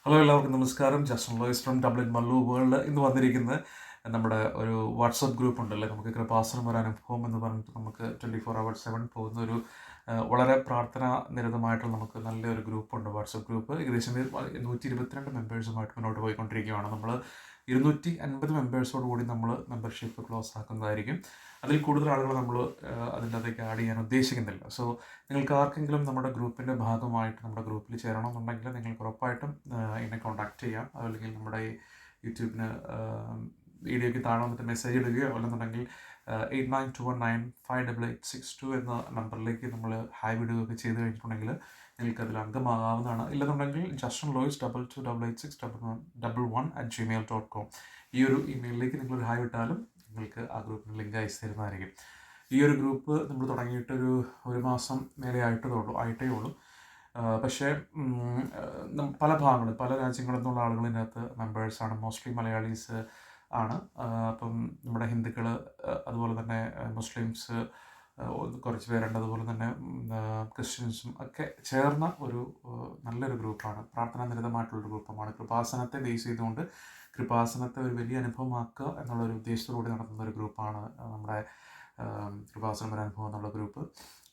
Hello, എല്ലാവർക്കും നമസ്കാരം. Justin lies from Dublin Mallu world. ഇന്ന് വന്നിരിക്കുന്നത് നമ്മുടെ ഒരു വാട്സപ്പ് ഗ്രൂപ്പ് ഉണ്ടല്ലോ, നമുക്ക് കൃപാസനം ഒരു അനുഭവം എന്ന് പറഞ്ഞിട്ട് നമുക്ക് 24/7 പോകുന്ന ഒരു വളരെ പ്രാർത്ഥന നിരതമായിട്ടുള്ള നമുക്ക് നല്ലൊരു ഗ്രൂപ്പുണ്ട്, വാട്സപ്പ് ഗ്രൂപ്പ്. ഏകദേശം 122 മെമ്പേഴ്സുമായിട്ട് മുന്നോട്ട് പോയിക്കൊണ്ടിരിക്കുകയാണ്. നമ്മൾ 250 മെമ്പേഴ്സോട് കൂടി നമ്മൾ മെമ്പർഷിപ്പ് ക്ലോസ് ആക്കുന്നതായിരിക്കും. അതിൽ കൂടുതൽ ആളുകൾ നമ്മൾ അതിൻ്റെ അകത്തേക്ക് ആഡ് ചെയ്യാൻ ഉദ്ദേശിക്കുന്നില്ല. സോ നിങ്ങൾക്ക് ആർക്കെങ്കിലും നമ്മുടെ ഗ്രൂപ്പിൻ്റെ ഭാഗമായിട്ട് നമ്മുടെ ഗ്രൂപ്പിൽ ചേരണമെന്നുണ്ടെങ്കിൽ നിങ്ങൾക്ക് ഉറപ്പായിട്ടും എന്നെ കോൺടാക്റ്റ് ചെയ്യാം. അല്ലെങ്കിൽ നമ്മുടെ ഈ യൂട്യൂബിന് വീഡിയോയ്ക്ക് താഴെ വന്നിട്ട് മെസ്സേജ് ഇടുകയോ അല്ലെന്നുണ്ടെങ്കിൽ 8921958862 എന്ന നമ്പറിലേക്ക് നമ്മൾ ഹായ് വിടുകയൊക്കെ ചെയ്ത് കഴിഞ്ഞിട്ടുണ്ടെങ്കിൽ നിങ്ങൾക്ക് അതിൽ അംഗമാകാവുന്നതാണ്. ഇല്ലെന്നുണ്ടെങ്കിൽ justinlois228611@gmail.com ഈ ഒരു ഇമെയിലിലേക്ക് നിങ്ങളൊരു ഹായ് വിട്ടാലും നിങ്ങൾക്ക് ആ ഗ്രൂപ്പിന് ലിങ്ക് അയച്ചു തരുന്നതായിരിക്കും. ഈ ഒരു ഗ്രൂപ്പ് നമ്മൾ തുടങ്ങിയിട്ടൊരു മാസം മേലെ ആയിട്ടേ ഉള്ളൂ. പക്ഷേ പല ഭാഗങ്ങൾ, പല രാജ്യങ്ങളിൽ നിന്നുള്ള ആളുകൾ ഇതിനകത്ത് മെമ്പേഴ്സാണ്. മോസ്റ്റ്ലി മലയാളീസ് ആണ്. അപ്പം നമ്മുടെ ഹിന്ദുക്കൾ, അതുപോലെ തന്നെ മുസ്ലിംസ് കുറച്ച് പേരുണ്ട്. അതുപോലെ തന്നെ ക്രിസ്ത്യൻസും ഒക്കെ ചേർന്ന ഒരു നല്ലൊരു ഗ്രൂപ്പാണ്. പ്രാർത്ഥനാ നിരതമായിട്ടുള്ളൊരു ഗ്രൂപ്പമാണ്. കൃപാസനത്തെ ബേസ് ചെയ്തുകൊണ്ട് കൃപാസനത്തെ ഒരു വലിയ അനുഭവമാക്കുക എന്നുള്ളൊരു ഉദ്ദേശത്തോടുകൂടി നടത്തുന്ന ഒരു ഗ്രൂപ്പാണ് നമ്മുടെ കൃപാസനം ഒരു അനുഭവം എന്നുള്ള ഗ്രൂപ്പ്.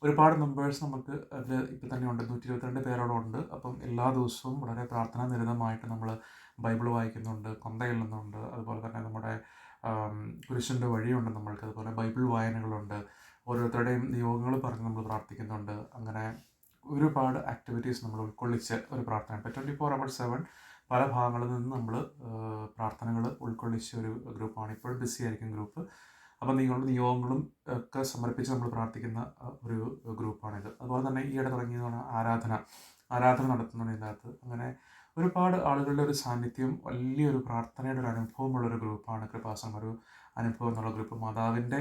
ഒരുപാട് മെമ്പേഴ്സ് നമുക്ക് അതിൽ ഇപ്പം തന്നെ ഉണ്ട്. 122 പേരോളം ഉണ്ട്. അപ്പം എല്ലാ ദിവസവും വളരെ പ്രാർത്ഥനാ നിരതമായിട്ട് നമ്മൾ ബൈബിൾ വായിക്കുന്നുണ്ട്, കൊന്ത ചൊല്ലുന്നുണ്ട്. അതുപോലെ തന്നെ നമ്മുടെ കുരിശിൻ്റെ വഴിയുണ്ട് നമ്മൾക്ക്. അതുപോലെ ബൈബിൾ വായനകളുണ്ട്. ഓരോരുത്തരുടെയും നിയോഗങ്ങൾ പറഞ്ഞ് നമ്മൾ പ്രാർത്ഥിക്കുന്നുണ്ട്. അങ്ങനെ ഒരുപാട് ആക്ടിവിറ്റീസ് നമ്മൾ ഉൾക്കൊള്ളിച്ച് ഒരു പ്രാർത്ഥന. ഇപ്പോൾ 24/7 പല ഭാഗങ്ങളിൽ നിന്ന് നമ്മൾ പ്രാർത്ഥനകൾ ഉൾക്കൊള്ളിച്ച ഒരു ഗ്രൂപ്പാണ്. ഇപ്പോഴും ബിസി ആയിരിക്കും ഗ്രൂപ്പ്. അപ്പം നിങ്ങളുടെ നിയോഗങ്ങളും ഒക്കെ സമർപ്പിച്ച് നമ്മൾ പ്രാർത്ഥിക്കുന്ന ഒരു ഗ്രൂപ്പാണിത്. അതുപോലെ തന്നെ ഈയിടെ തുടങ്ങിയതാണ് ആരാധന നടത്തുന്നുണ്ട് ഇതിനകത്ത്. അങ്ങനെ ഒരുപാട് ആളുകളുടെ ഒരു സാന്നിധ്യം, വലിയൊരു പ്രാർത്ഥനയുടെ ഒരു അനുഭവമുള്ളൊരു ഗ്രൂപ്പാണ് കൃപാസനം ഒരു അനുഭവം എന്നുള്ള ഗ്രൂപ്പ്. മാതാവിൻ്റെ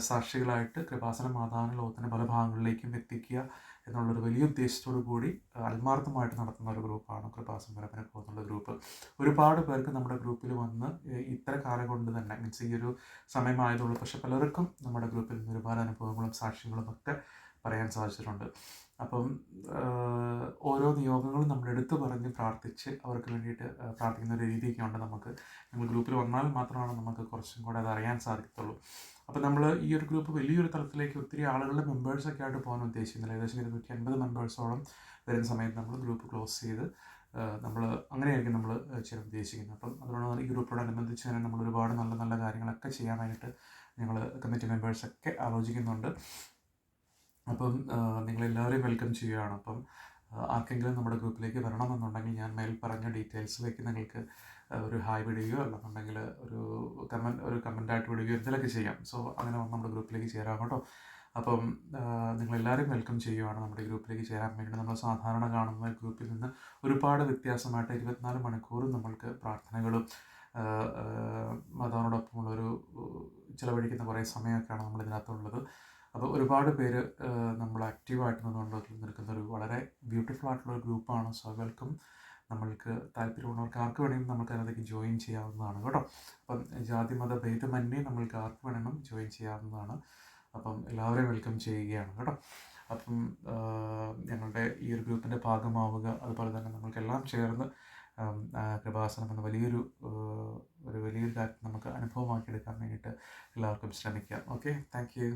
സാക്ഷികളായിട്ട് കൃപാസന മാതാവിനെ ലോകത്തിൻ്റെ പല ഭാഗങ്ങളിലേക്കും എത്തിക്കുക എന്നുള്ളൊരു വലിയ ഉദ്ദേശത്തോടു കൂടി ആത്മാർത്ഥമായിട്ട് നടത്തുന്ന ഒരു ഗ്രൂപ്പാണ് കൃപാസനം അനുഭവം എന്നുള്ള ഗ്രൂപ്പ്. ഒരുപാട് പേർക്ക് നമ്മുടെ ഗ്രൂപ്പിൽ വന്ന് ഇത്ര കാലം കൊണ്ട് തന്നെ മീൻസ് ഈ ഒരു സമയമായതുള്ളൂ, പക്ഷെ പലർക്കും നമ്മുടെ ഗ്രൂപ്പിൽ നിന്ന് ഒരുപാട് അനുഭവങ്ങളും സാക്ഷ്യങ്ങളും ഒക്കെ പറയാൻ സാധിച്ചിട്ടുണ്ട്. അപ്പം ഓരോ നിയോഗങ്ങളും നമ്മൾ എടുത്തു പറഞ്ഞ് പ്രാർത്ഥിച്ച് അവർക്ക് വേണ്ടിയിട്ട് പ്രാർത്ഥിക്കുന്ന ഒരു രീതിയൊക്കെ ഉണ്ട് നമുക്ക്. നമ്മൾ ഗ്രൂപ്പിൽ വന്നാൽ മാത്രമാണ് നമുക്ക് കുറച്ചും കൂടെ അത് അറിയാൻ സാധിക്കത്തുള്ളൂ. അപ്പോൾ നമ്മൾ ഈ ഒരു ഗ്രൂപ്പ് വലിയൊരു തലത്തിലേക്ക് ഒത്തിരി ആളുകളുടെ മെമ്പേഴ്സൊക്കെ ആയിട്ട് പോകാൻ ഉദ്ദേശിക്കുന്നില്ല. ഏകദേശം 250 മെമ്പേഴ്സോളം വരുന്ന സമയത്ത് നമ്മൾ ഗ്രൂപ്പ് ക്ലോസ് ചെയ്ത് നമ്മൾ അങ്ങനെയായിരിക്കും നമ്മൾ ചെയ്യാൻ ഉദ്ദേശിക്കുന്നത്. അപ്പം അതുകൊണ്ടാണ് ഈ ഗ്രൂപ്പിനോടനുബന്ധിച്ച് തന്നെ നമ്മൾ ഒരുപാട് നല്ല നല്ല കാര്യങ്ങളൊക്കെ ചെയ്യാനായിട്ട് ഞങ്ങൾ കമ്മിറ്റി മെമ്പേഴ്സൊക്കെ ആലോചിക്കുന്നുണ്ട്. അപ്പം നിങ്ങളെല്ലാവരെയും വെൽക്കം ചെയ്യുകയാണ്. അപ്പം ആർക്കെങ്കിലും നമ്മുടെ ഗ്രൂപ്പിലേക്ക് വരണമെന്നുണ്ടെങ്കിൽ ഞാൻ മേൽ പറഞ്ഞ ഡീറ്റെയിൽസിലേക്ക് നിങ്ങൾക്ക് ഒരു ഹായ് വിടുകയോ അല്ലെന്നുണ്ടെങ്കിൽ ഒരു കമൻ്റായിട്ട് വിടുകയോ എന്തെങ്കിലുമൊക്കെ ചെയ്യാം. സോ അങ്ങനെ വന്ന് നമ്മുടെ ഗ്രൂപ്പിലേക്ക് ചേരാം കേട്ടോ. അപ്പം നിങ്ങളെല്ലാവരും വെൽക്കം ചെയ്യുകയാണ് നമ്മുടെ ഗ്രൂപ്പിലേക്ക് ചേരാൻ വേണ്ടി. നമ്മൾ സാധാരണ കാണുന്ന ഗ്രൂപ്പിൽ നിന്ന് ഒരുപാട് വ്യത്യാസമായിട്ട് 24 മണിക്കൂറും നമ്മൾക്ക് പ്രാർത്ഥനകളും മാതാവിനോടൊപ്പമുള്ളൊരു ചിലവഴിക്കുന്ന കുറേ സമയമൊക്കെയാണ് നമ്മളിതിനകത്തുള്ളത്. അപ്പോൾ ഒരുപാട് പേര് നമ്മൾ ആക്റ്റീവായിട്ട് നിൽക്കുന്ന ഒരു വളരെ ബ്യൂട്ടിഫുൾ ആയിട്ടുള്ള ഒരു ഗ്രൂപ്പാണ്. So welcome. നമ്മൾക്ക് താല്പര്യമുള്ളവർക്ക് ആർക്ക് വേണമെങ്കിലും നമുക്ക് അതിനകത്തേക്ക് ജോയിൻ ചെയ്യാവുന്നതാണ് കേട്ടോ. അപ്പം ജാതി മത ഭേദമന്യേ നമ്മൾക്ക് ആർക്ക് വേണമെങ്കിലും ജോയിൻ ചെയ്യാവുന്നതാണ്. അപ്പം എല്ലാവരെയും വെൽക്കം ചെയ്യുകയാണ് കേട്ടോ. അപ്പം ഞങ്ങളുടെ ഈ ഒരു ഗ്രൂപ്പിൻ്റെ ഭാഗമാവുക. അതുപോലെ തന്നെ നമ്മൾക്കെല്ലാം ചേർന്ന് കൃപാസനം എന്ന വലിയൊരു കാര്യം നമുക്ക് അനുഭവമാക്കിയെടുക്കാൻ വേണ്ടിയിട്ട് എല്ലാവർക്കും ശ്രമിക്കാം. Okay, thank you.